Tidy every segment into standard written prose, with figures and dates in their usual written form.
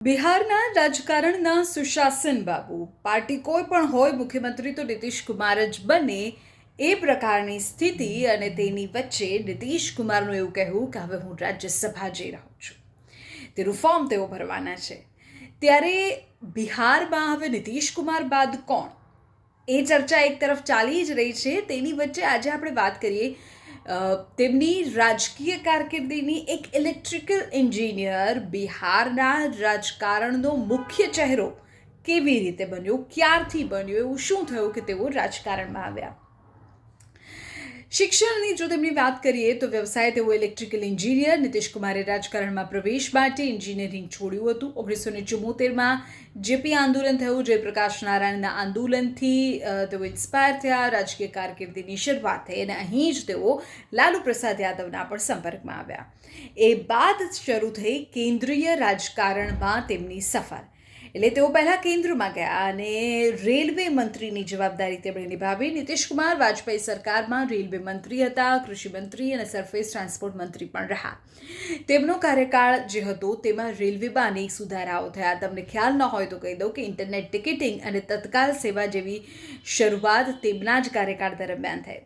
બિહારના રાજકારણના સુશાસન બાબુ પાર્ટી કોઈ પણ હોય, મુખ્યમંત્રી તો નીતિશ કુમાર જ બને એ પ્રકારની સ્થિતિ અને તેની વચ્ચે નીતિશ કુમારનું એવું કહેવું કે હવે હું રાજ્યસભા જઈ રહ્યો છું, તેનું ફોર્મ તેઓ ભરવાના છે. ત્યારે બિહારમાં હવે નીતિશ કુમાર બાદ કોણ, એ ચર્ચા એક તરફ ચાલી જ રહી છે. તેની વચ્ચે આજે આપણે વાત કરીએ તેમની રાજકીય કારકિર્દીની. એક ઇલેક્ટ્રિકલ એન્જિનિયર બિહારના રાજકારણનો મુખ્ય ચહેરો કેવી રીતે બન્યો, ક્યારથી બન્યો, એવું શું થયું કે તેઓ રાજકારણમાં આવ્યા. શિક્ષણની જો તેમની વાત કરીએ તો વ્યવસાય તેઓ ઇલેક્ટ્રિકલ એન્જિનિયર. નીતિશ કુમારે રાજકારણમાં પ્રવેશ માટે એન્જિનિયરિંગ છોડ્યું હતું. 1974માં જેપી આંદોલન થયું, જયપ્રકાશ નારાયણના આંદોલનથી તેઓ ઇન્સ્પાયર થયા, રાજકીય કારકિર્દીની શરૂઆત થઈ અને અહીં જ તેઓ લાલુ પ્રસાદ યાદવના પણ સંપર્કમાં આવ્યા. એ બાદ શરૂ થઈ કેન્દ્રીય રાજકારણમાં તેમની સફર. એટલે તેઓ પહેલાં કેન્દ્રમાં ગયા અને રેલવે મંત્રીની જવાબદારી તેમણે નિભાવી. નીતિશ કુમાર વાજપેયી સરકારમાં રેલવે મંત્રી હતા, કૃષિ મંત્રી અને સરફેસ ટ્રાન્સપોર્ટ મંત્રી પણ રહ્યા. તેમનો કાર્યકાળ જે હતો તેમાં રેલવેમાં અનેક સુધારાઓ થયા. તમને ખ્યાલ ન હોય તો કહી દઉં કે ઇન્ટરનેટ ટિકિટિંગ અને તત્કાલ સેવા જેવી શરૂઆત તેમના જ કાર્યકાળ દરમિયાન થઈ.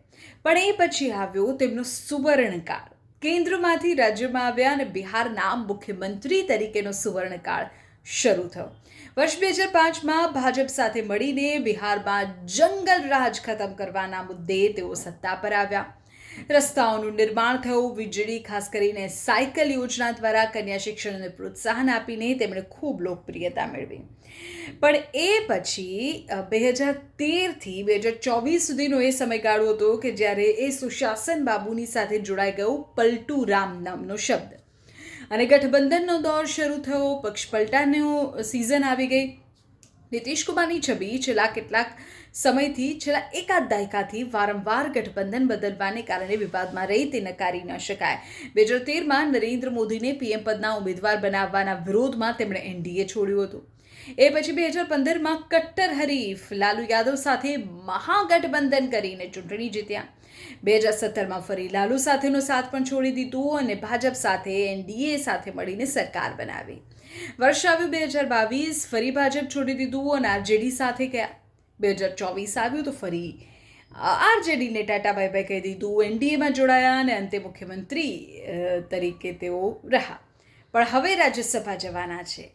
પણ એ પછી આવ્યો તેમનો સુવર્ણકાળ. કેન્દ્રમાંથી રાજ્યમાં આવ્યા અને બિહારના મુખ્યમંત્રી તરીકેનો સુવર્ણકાળ શરૂ થયો. વર્ષ 2005માં ભાજપ સાથે મળીને બિહારમાં જંગલ રાજ ખતમ કરવાના મુદ્દે તેઓ સત્તા પર આવ્યા. રસ્તાઓનું નિર્માણ થયું, વીજળી, ખાસ કરીને સાયકલ યોજના દ્વારા કન્યા શિક્ષણને પ્રોત્સાહન આપીને તેમણે ખૂબ લોકપ્રિયતા મેળવી. પણ એ પછી 2013થી 2024 સુધીનો એ સમયગાળો હતો કે જ્યારે એ સુશાસન બાબુની સાથે જોડાઈ ગયું પલટુ રામ નામનો શબ્દ અને ગઠબંધનનો દોર શરૂ થયો. પક્ષ પલટાનો સિઝન આવી ગઈ. નીતિશ કુમારની છબી છેલ્લા કેટલાક સમયથી, છેલ્લા એકાદ દાયકાથી વારંવાર ગઠબંધન બદલવાને કારણે વિવાદમાં રહી, તે નકારી ન શકાય. 2013માં નરેન્દ્ર મોદીને પીએમ પદના ઉમેદવાર બનાવવાના વિરોધમાં તેમણે એનડીએ છોડ્યું હતું. એ પછી 2015માં કટ્ટર હરીફ લાલુ યાદવ સાથે મહાગઠબંધન કરીને ચૂંટણી જીત્યા. 2017માં ફરી લાલુ સાથેનો સાથ પણ છોડી દીધું અને ભાજપ સાથે એનડીએ સાથે મળીને સરકાર બનાવી. વર્ષ આવ્યું 2022, ફરી ભાજપ છોડી દીધું અને આરજેડી સાથે ગયા. 2024 આવ્યું તો ફરી આરજેડીને ટાટા બાય બાય કહી દીધું, એનડીએમાં જોડાયા અને અંતે મુખ્યમંત્રી તરીકે તેઓ રહ્યા. પણ હવે રાજ્યસભા જવાના છે.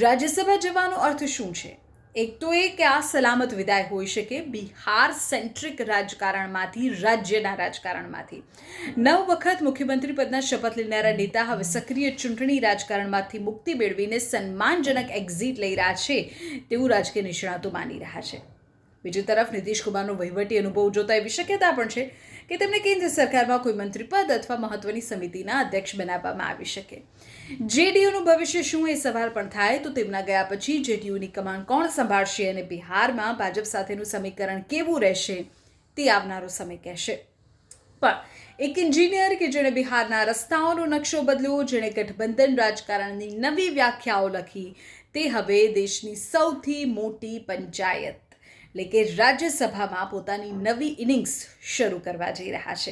રાજ્યસભા જવાનો અર્થ શું છે? એક તો એ કે આ સલામત વિદાય હોઈ શકે બિહાર સેન્ટ્રિક રાજકારણમાંથી, રાજ્યના રાજકારણમાંથી. 9 વખત મુખ્યમંત્રી પદના શપથ લેનારા નેતા હવે સક્રિય ચૂંટણી રાજકારણમાંથી મુક્તિ મેળવીને સન્માનજનક એક્ઝિટ લઈ રહ્યા છે તેવું રાજકીય નિષ્ણાતો માની રહ્યા છે. બીજી તરફ નીતિશ કુમારનો વહીવટી અનુભવ જોતા એવી શક્યતા પણ છે કે તેમને કેન્દ્ર સરકારમાં કોઈ મંત્રીપદ અથવા મહત્વની સમિતિના અધ્યક્ષ બનાવવામાં આવી શકે. જેડીયુનું ભવિષ્ય શું, એ સવાલ પણ થાય તો તેમના ગયા પછી જેડીયુની કમાન કોણ સંભાળશે અને બિહારમાં ભાજપ સાથેનું સમીકરણ કેવું રહેશે તે આવનારો સમય કહેશે. પણ એક એન્જિનિયર કે જેણે બિહારના રસ્તાઓનો નકશો બદલ્યો, જેણે ગઠબંધન રાજકારણની નવી વ્યાખ્યાઓ લખી, તે હવે દેશની સૌથી મોટી પંચાયત એટલે કે રાજ્યસભામાં પોતાની નવી ઇનિંગ્સ શરૂ કરવા જઈ રહ્યા છે.